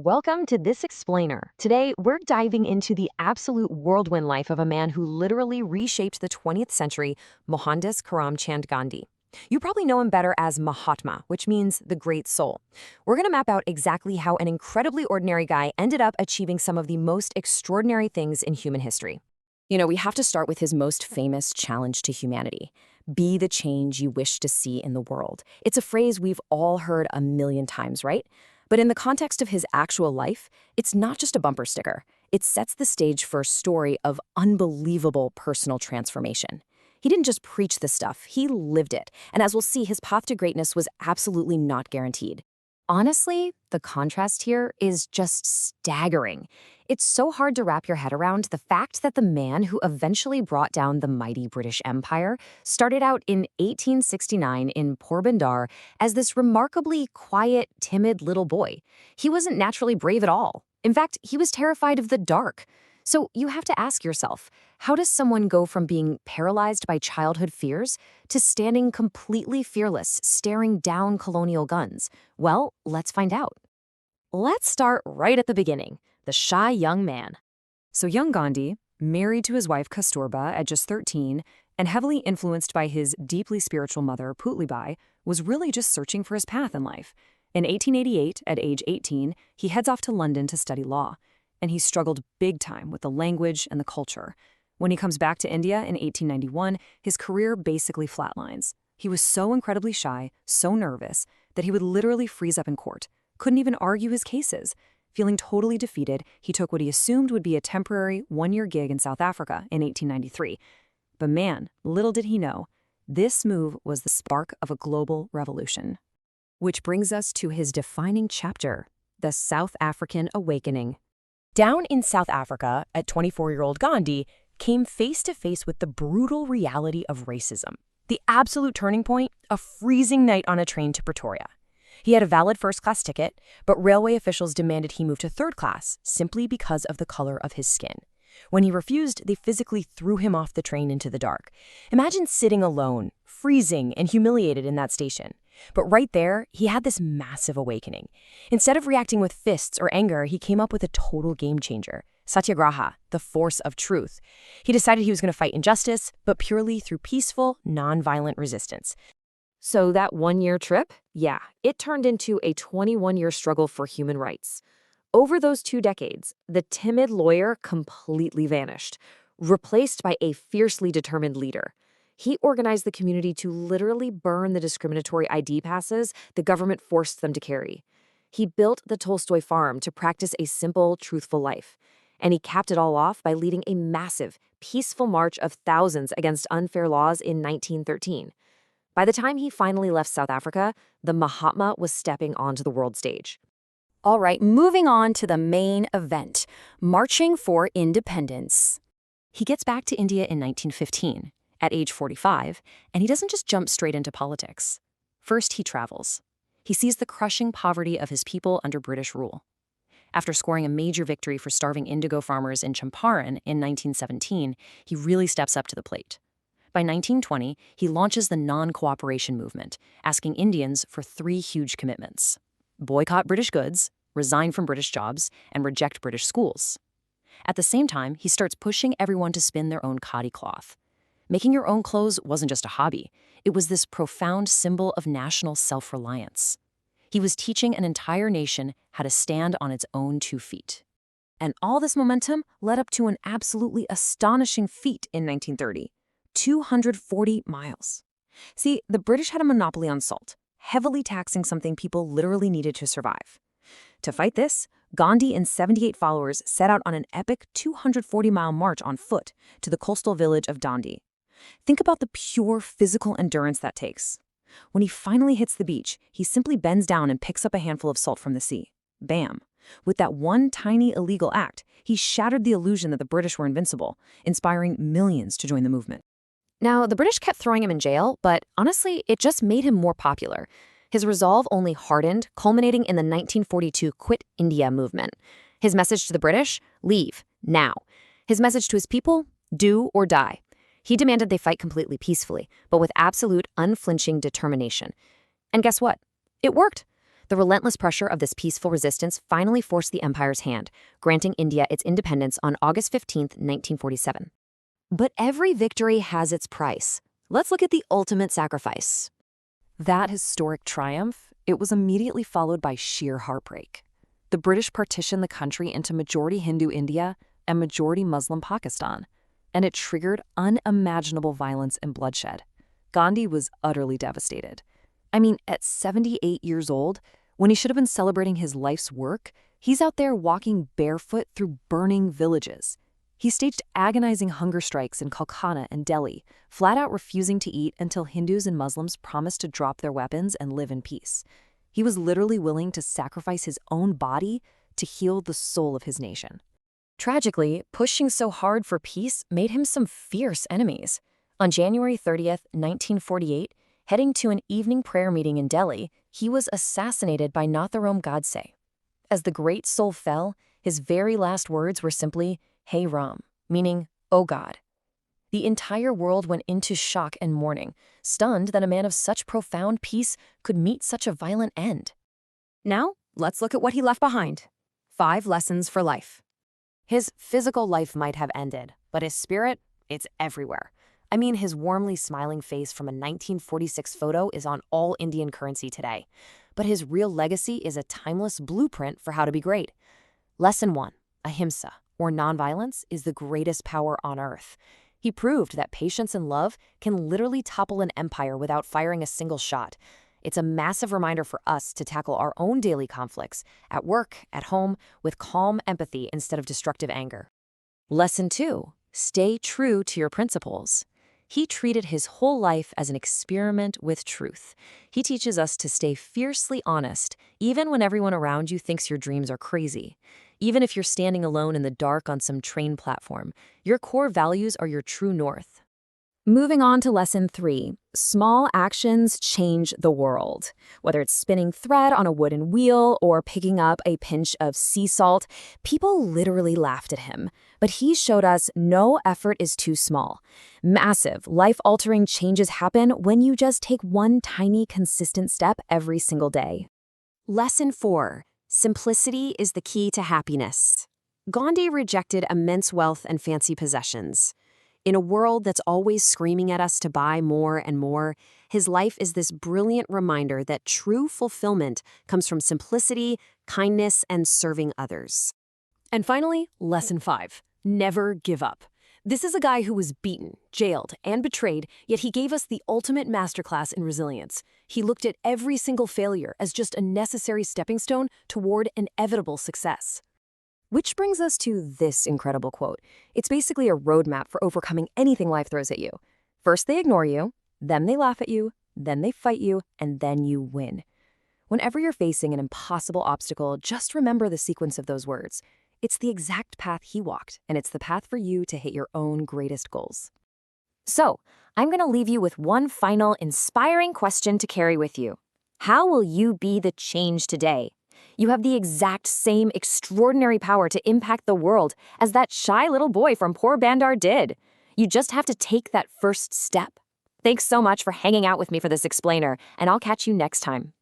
Welcome to This Explainer. Today, we're diving into the absolute whirlwind life of a man who literally reshaped the 20th century, Mohandas Karamchand Gandhi. You probably know him better as Mahatma, which means the great soul. We're going to map out exactly how an incredibly ordinary guy ended up achieving some of the most extraordinary things in human history. We have to start with his most famous challenge to humanity. Be the change you wish to see in the world. It's a phrase we've all heard a million times, right? But in the context of his actual life, it's not just a bumper sticker. It sets the stage for a story of unbelievable personal transformation. He didn't just preach this stuff, he lived it. And as we'll see, his path to greatness was absolutely not guaranteed. Honestly, the contrast here is just staggering. It's so hard to wrap your head around the fact that the man who eventually brought down the mighty British Empire started out in 1869 in Porbandar as this remarkably quiet, timid little boy. He wasn't naturally brave at all. In fact, he was terrified of the dark. So you have to ask yourself, how does someone go from being paralyzed by childhood fears to standing completely fearless, staring down colonial guns? Well, let's find out. Let's start right at the beginning, the shy young man. So young Gandhi, married to his wife Kasturba at just 13, and heavily influenced by his deeply spiritual mother, Putlibai, was really just searching for his path in life. In 1888, at age 18, he heads off to London to study law. And he struggled big time with the language and the culture. When he comes back to India in 1891, his career basically flatlines. He was so incredibly shy, so nervous, that he would literally freeze up in court, couldn't even argue his cases. Feeling totally defeated, he took what he assumed would be a temporary one-year gig in South Africa in 1893. But man, little did he know, this move was the spark of a global revolution. Which brings us to his defining chapter, the South African Awakening. Down in South Africa, a 24-year-old Gandhi came face to face with the brutal reality of racism. The absolute turning point, a freezing night on a train to Pretoria. He had a valid first-class ticket, but railway officials demanded he move to third class simply because of the color of his skin. When he refused, they physically threw him off the train into the dark. Imagine sitting alone, freezing and humiliated in that station. But right there, he had this massive awakening. Instead of reacting with fists or anger, he came up with a total game changer. Satyagraha, the force of truth. He decided he was going to fight injustice, but purely through peaceful, non-violent resistance. So that one-year trip? Yeah, it turned into a 21-year struggle for human rights. Over those 2 decades, the timid lawyer completely vanished, replaced by a fiercely determined leader. He organized the community to literally burn the discriminatory ID passes the government forced them to carry. He built the Tolstoy farm to practice a simple, truthful life. And he capped it all off by leading a massive, peaceful march of thousands against unfair laws in 1913. By the time he finally left South Africa, the Mahatma was stepping onto the world stage. All right, moving on to the main event, marching for independence. He gets back to India in 1915. At age 45, and he doesn't just jump straight into politics. First, he travels. He sees the crushing poverty of his people under British rule. After scoring a major victory for starving indigo farmers in Champaran in 1917, he really steps up to the plate. By 1920, he launches the non-cooperation movement, asking Indians for 3 huge commitments: boycott British goods, resign from British jobs, and reject British schools. At the same time, he starts pushing everyone to spin their own khadi cloth. Making your own clothes wasn't just a hobby. It was this profound symbol of national self-reliance. He was teaching an entire nation how to stand on its own 2 feet. And all this momentum led up to an absolutely astonishing feat in 1930, 240 miles. See, the British had a monopoly on salt, heavily taxing something people literally needed to survive. To fight this, Gandhi and 78 followers set out on an epic 240-mile march on foot to the coastal village of Dandi. Think about the pure physical endurance that takes. When he finally hits the beach, he simply bends down and picks up a handful of salt from the sea. Bam! With that one tiny illegal act, he shattered the illusion that the British were invincible, inspiring millions to join the movement. Now, the British kept throwing him in jail, but honestly, it just made him more popular. His resolve only hardened, culminating in the 1942 Quit India movement. His message to the British? Leave, now. His message to his people? Do or die. He demanded they fight completely peacefully, but with absolute, unflinching determination. And guess what? It worked. The relentless pressure of this peaceful resistance finally forced the empire's hand, granting India its independence on August 15, 1947. But every victory has its price. Let's look at the ultimate sacrifice. That historic triumph, it was immediately followed by sheer heartbreak. The British partitioned the country into majority Hindu India and majority Muslim Pakistan, and it triggered unimaginable violence and bloodshed. Gandhi was utterly devastated. I mean, at 78 years old, when he should have been celebrating his life's work, he's out there walking barefoot through burning villages. He staged agonizing hunger strikes in Calcutta and Delhi, flat out refusing to eat until Hindus and Muslims promised to drop their weapons and live in peace. He was literally willing to sacrifice his own body to heal the soul of his nation. Tragically, pushing so hard for peace made him some fierce enemies. On January 30th, 1948, heading to an evening prayer meeting in Delhi, he was assassinated by Natharam Godse. As the great soul fell, his very last words were simply, "Hey Ram," meaning, "Oh God." The entire world went into shock and mourning, stunned that a man of such profound peace could meet such a violent end. Now, let's look at what he left behind. 5 lessons for life. His physical life might have ended, but his spirit, it's everywhere. I mean, his warmly smiling face from a 1946 photo is on all Indian currency today. But his real legacy is a timeless blueprint for how to be great. Lesson 1, ahimsa, or nonviolence, is the greatest power on earth. He proved that patience and love can literally topple an empire without firing a single shot. It's a massive reminder for us to tackle our own daily conflicts, at work, at home, with calm empathy instead of destructive anger. Lesson 2, stay true to your principles. He treated his whole life as an experiment with truth. He teaches us to stay fiercely honest, even when everyone around you thinks your dreams are crazy. Even if you're standing alone in the dark on some train platform, your core values are your true north. Moving on to lesson 3, small actions change the world. Whether it's spinning thread on a wooden wheel or picking up a pinch of sea salt, people literally laughed at him. But he showed us no effort is too small. Massive, life-altering changes happen when you just take one tiny, consistent step every single day. Lesson 4, simplicity is the key to happiness. Gandhi rejected immense wealth and fancy possessions. In a world that's always screaming at us to buy more and more, his life is this brilliant reminder that true fulfillment comes from simplicity, kindness, and serving others. And finally, lesson 5, never give up. This is a guy who was beaten, jailed, and betrayed, yet he gave us the ultimate masterclass in resilience. He looked at every single failure as just a necessary stepping stone toward inevitable success. Which brings us to this incredible quote. It's basically a roadmap for overcoming anything life throws at you. First they ignore you, then they laugh at you, then they fight you, and then you win. Whenever you're facing an impossible obstacle, just remember the sequence of those words. It's the exact path he walked, and it's the path for you to hit your own greatest goals. So, I'm going to leave you with one final inspiring question to carry with you. How will you be the change today? You have the exact same extraordinary power to impact the world as that shy little boy from Poor Bandar did. You just have to take that first step. Thanks so much for hanging out with me for this explainer, and I'll catch you next time.